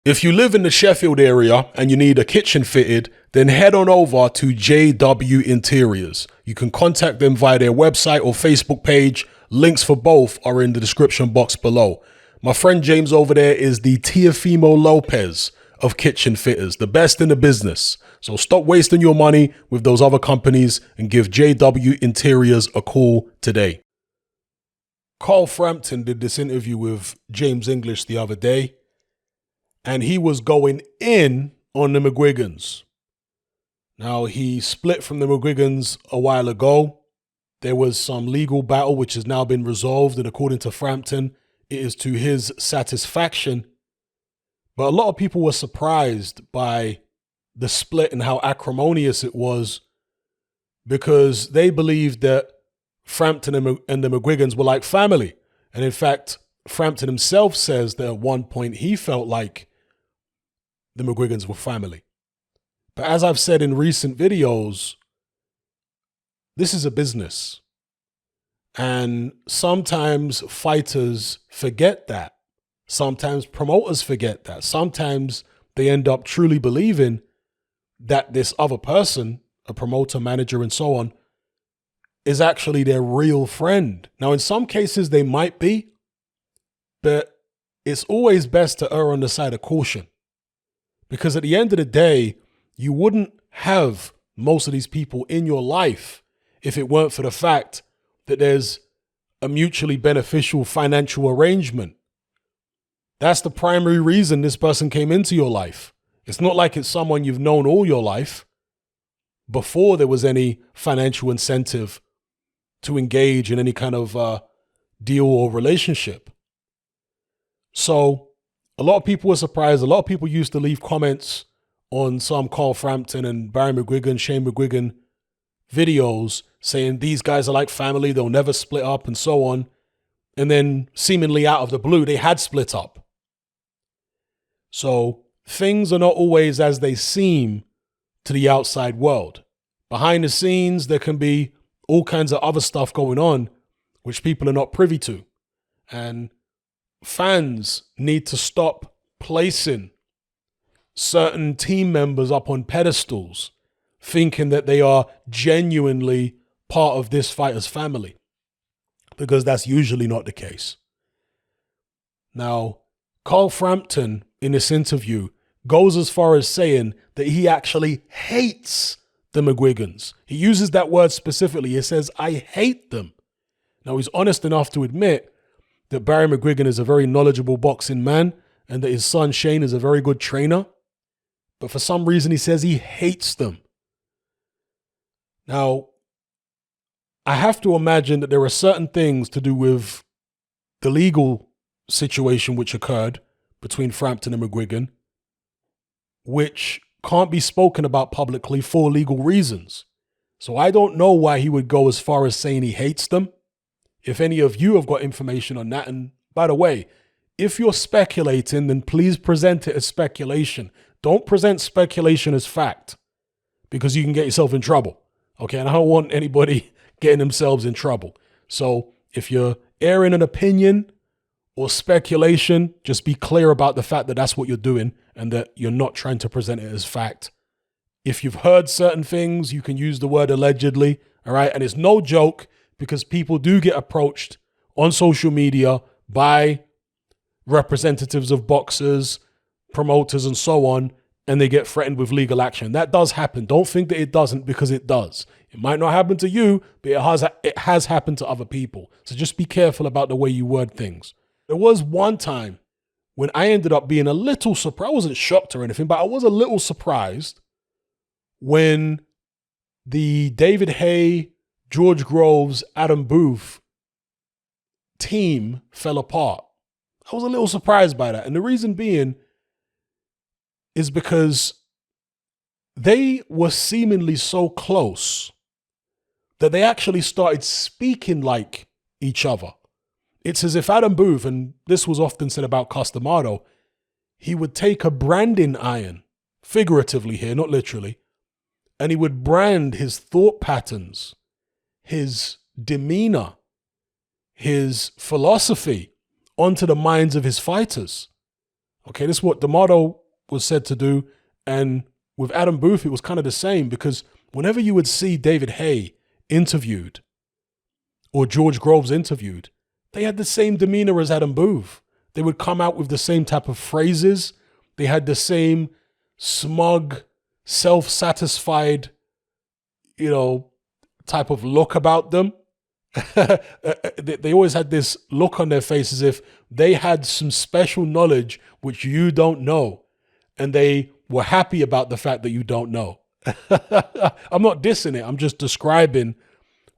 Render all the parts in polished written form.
If you live in the Sheffield area and you need a kitchen fitted, then head on over to JW Interiors. You can contact them via their website or Facebook page. Links for both are in the description box below. My friend James over there is the Teofimo Lopez of kitchen fitters, the best in the business. So stop wasting your money with those other companies and give JW Interiors a call today. Carl Frampton did this interview with James English the other day, and he was going in on the Mcguigan'S. Now, he split from the Mcguigan'S a while ago. There was some legal battle which has now been resolved, and according to Frampton, it is to his satisfaction. But a lot of people were surprised by the split and how acrimonious it was, because they believed that Frampton and the Mcguigan'S were like family. And in fact, Frampton himself says that at one point he felt like the Mcguigan'S were family. But as I've said in recent videos, this is a business. And sometimes fighters forget that. Sometimes promoters forget that. Sometimes they end up truly believing that this other person, a promoter, manager, and so on, is actually their real friend. Now, in some cases, they might be, but it's always best to err on the side of caution. Because at the end of the day, you wouldn't have most of these people in your life if it weren't for the fact that there's a mutually beneficial financial arrangement. That's the primary reason this person came into your life. It's not like it's someone you've known all your life before there was any financial incentive to engage in any kind of deal or relationship. So a lot of people were surprised. A lot of people used to leave comments on some Carl Frampton and Barry McGuigan, Shane McGuigan videos saying these guys are like family, they'll never split up and so on. And then seemingly out of the blue, they had split up. So things are not always as they seem to the outside world. Behind the scenes, there can be all kinds of other stuff going on which people are not privy to. And fans need to stop placing certain team members up on pedestals, thinking that they are genuinely part of this fighter's family, because that's usually not the case. Now, Carl Frampton, in this interview, goes as far as saying that he actually hates the Mcguigan'S. He uses that word specifically. He says, "I hate them." Now, he's honest enough to admit that Barry McGuigan is a very knowledgeable boxing man and that his son Shane is a very good trainer. But for some reason, he says he hates them. Now, I have to imagine that there are certain things to do with the legal situation which occurred between Frampton and McGuigan, which can't be spoken about publicly for legal reasons. So I don't know why he would go as far as saying he hates them. If any of you have got information on that, and by the way, if you're speculating, then please present it as speculation. Don't present speculation as fact, because you can get yourself in trouble. Okay, and I don't want anybody getting themselves in trouble. So if you're airing an opinion or speculation, just be clear about the fact that that's what you're doing and that you're not trying to present it as fact. If you've heard certain things, you can use the word allegedly, all right? And it's no joke, because people do get approached on social media by representatives of boxers, promoters, and so on, and they get threatened with legal action. That does happen. Don't think that it doesn't, because it does. It might not happen to you, but it has happened to other people. So just be careful about the way you word things. There was one time when I ended up being a little surprised. I wasn't shocked or anything, but I was a little surprised when the David Haye, George Groves, Adam Booth team fell apart. I was a little surprised by that. And the reason being is because they were seemingly so close that they actually started speaking like each other. It's as if Adam Booth, and this was often said about Customado, he would take a branding iron, figuratively here, not literally, and he would brand his thought patterns, his demeanor, his philosophy onto the minds of his fighters. Okay, this is what D'Amato was said to do. And with Adam Booth, it was kind of the same, because whenever you would see David Hay interviewed or George Groves interviewed, they had the same demeanor as Adam Booth. They would come out with the same type of phrases. They had the same smug, self-satisfied, type of look about them. They always had this look on their face as if they had some special knowledge which you don't know, and they were happy about the fact that you don't know. I'm not dissing it. I'm just describing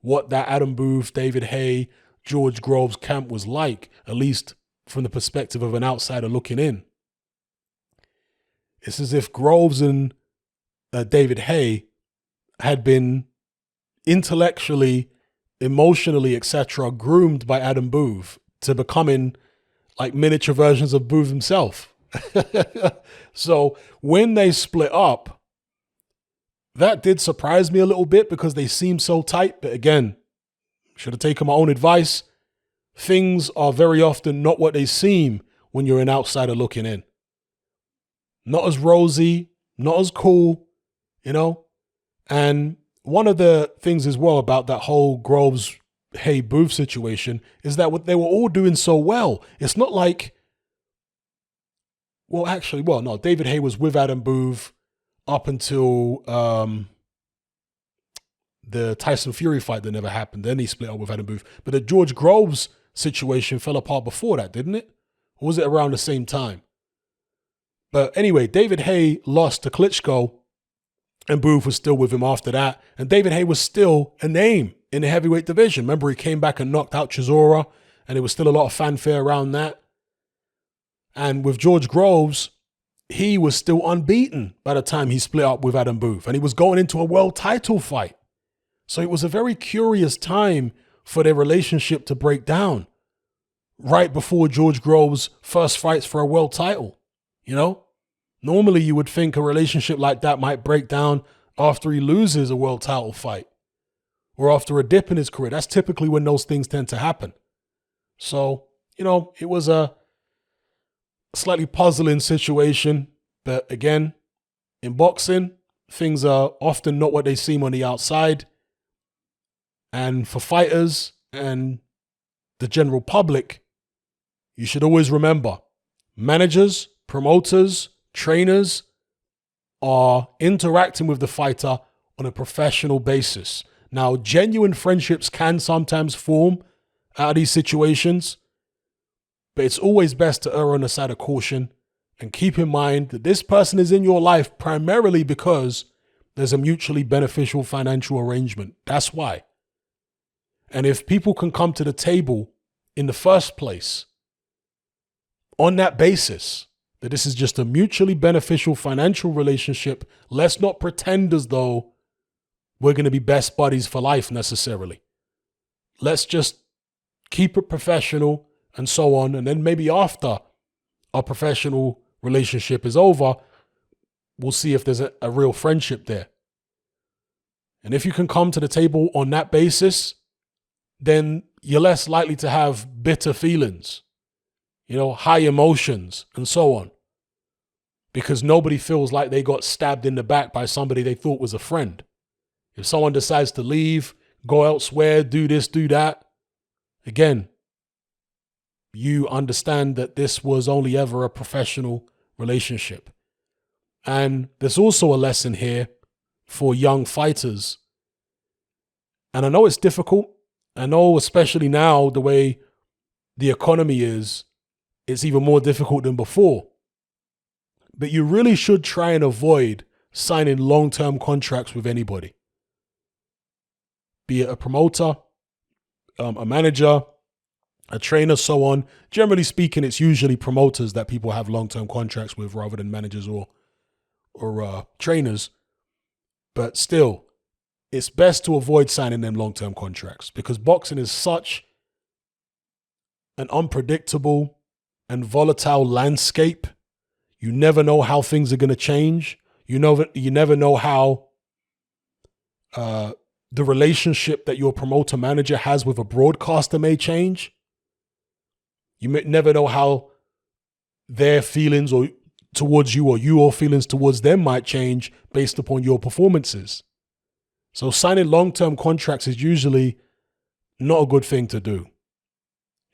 what that Adam Booth, David Hay, George Groves camp was like, at least from the perspective of an outsider looking in. It's as if Groves and David Hay had been intellectually, emotionally, etc., groomed by Adam Booth to becoming like miniature versions of Booth himself. So when they split up, that did surprise me a little bit because they seemed so tight. But again, should have taken my own advice. Things are very often not what they seem when you're an outsider looking in. Not as rosy, not as cool, And one of the things as well about that whole Groves, Hay, Booth situation is that they were all doing so well. It's not like, David Hay was with Adam Booth up until the Tyson Fury fight that never happened. Then he split up with Adam Booth. But the George Groves situation fell apart before that, didn't it? Or was it around the same time? But anyway, David Hay lost to Klitschko, and Booth was still with him after that. And David Hay was still a name in the heavyweight division. Remember, he came back and knocked out Chisora, and there was still a lot of fanfare around that. And with George Groves, he was still unbeaten by the time he split up with Adam Booth, and he was going into a world title fight. So it was a very curious time for their relationship to break down right before George Groves' first fights for a world title. Normally you would think a relationship like that might break down after he loses a world title fight or after a dip in his career. That's typically when those things tend to happen. So, it was a slightly puzzling situation. But again, in boxing, things are often not what they seem on the outside. And for fighters and the general public, you should always remember, managers, promoters, trainers are interacting with the fighter on a professional basis. Now, genuine friendships can sometimes form out of these situations, but it's always best to err on the side of caution and keep in mind that this person is in your life primarily because there's a mutually beneficial financial arrangement. That's why. And if people can come to the table in the first place on that basis, that this is just a mutually beneficial financial relationship, let's not pretend as though we're going to be best buddies for life necessarily. Let's just keep it professional and so on. And then maybe after our professional relationship is over, we'll see if there's a real friendship there. And if you can come to the table on that basis, then you're less likely to have bitter feelings, high emotions and so on, because nobody feels like they got stabbed in the back by somebody they thought was a friend. If someone decides to leave, go elsewhere, do this, do that, again, you understand that this was only ever a professional relationship. And there's also a lesson here for young fighters. And I know it's difficult. I know, especially now, the way the economy is, it's even more difficult than before. But you really should try and avoid signing long-term contracts with anybody. Be it a promoter, a manager, a trainer, so on. Generally speaking, it's usually promoters that people have long-term contracts with rather than managers or trainers. But still, it's best to avoid signing them long-term contracts because boxing is such an unpredictable and volatile landscape. You never know how things are going to change. You never know how the relationship that your promoter manager has with a broadcaster may change. You may never know how their feelings or towards you, or your feelings towards them might change based upon your performances. So signing long-term contracts is usually not a good thing to do.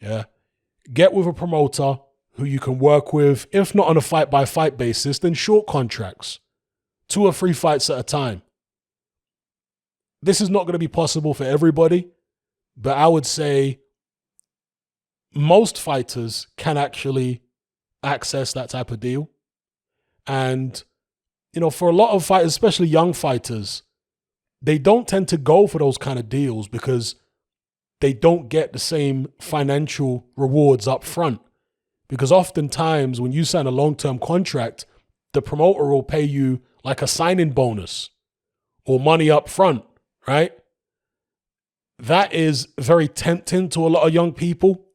Yeah. Get with a promoter who you can work with. If not on a fight-by-fight basis, then short contracts, 2 or 3 fights at a time. This is not going to be possible for everybody, but I would say most fighters can actually access that type of deal. And, for a lot of fighters, especially young fighters, they don't tend to go for those kind of deals because they don't get the same financial rewards up front. Because oftentimes when you sign a long-term contract, the promoter will pay you like a signing bonus or money up front, right? That is very tempting to a lot of young people.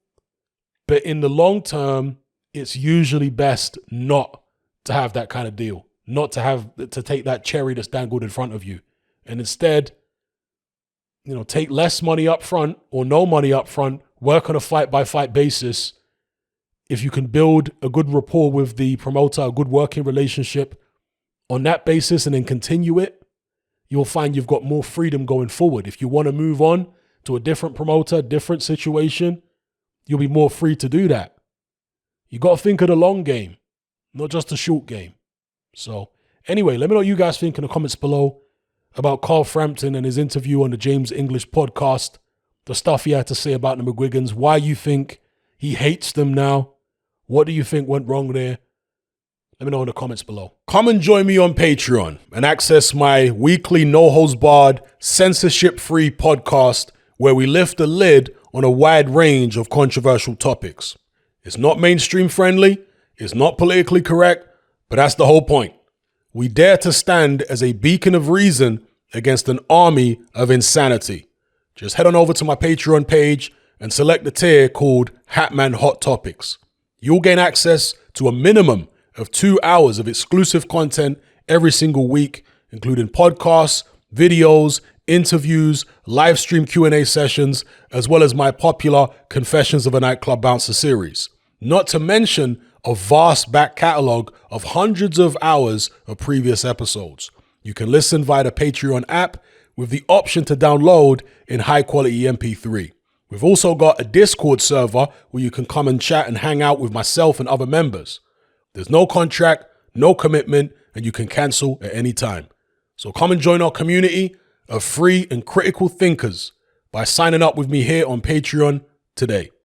But in the long term, it's usually best not to have that kind of deal, not to take that cherry that's dangled in front of you. And instead, take less money up front or no money up front, work on a fight-by-fight basis. If you can build a good rapport with the promoter, a good working relationship on that basis and then continue it, you'll find you've got more freedom going forward. If you want to move on to a different promoter, different situation, you'll be more free to do that. You got to think of the long game, not just the short game. So anyway, let me know what you guys think in the comments below about Carl Frampton and his interview on the James English podcast, the stuff he had to say about the Mcguigan'S, why you think he hates them now. What do you think went wrong there? Let me know in the comments below. Come and join me on Patreon and access my weekly no-holds-barred, censorship-free podcast where we lift the lid on a wide range of controversial topics. It's not mainstream friendly, it's not politically correct, but that's the whole point. We dare to stand as a beacon of reason against an army of insanity. Just head on over to my Patreon page and select the tier called Hatman Hot Topics. You'll gain access to a minimum of 2 hours of exclusive content every single week, including podcasts, videos, interviews, live stream Q&A sessions, as well as my popular Confessions of a Nightclub Bouncer series. Not to mention a vast back catalog of hundreds of hours of previous episodes. You can listen via the Patreon app with the option to download in high quality MP3. We've also got a Discord server where you can come and chat and hang out with myself and other members. There's no contract, no commitment, and you can cancel at any time. So come and join our community of free and critical thinkers by signing up with me here on Patreon today.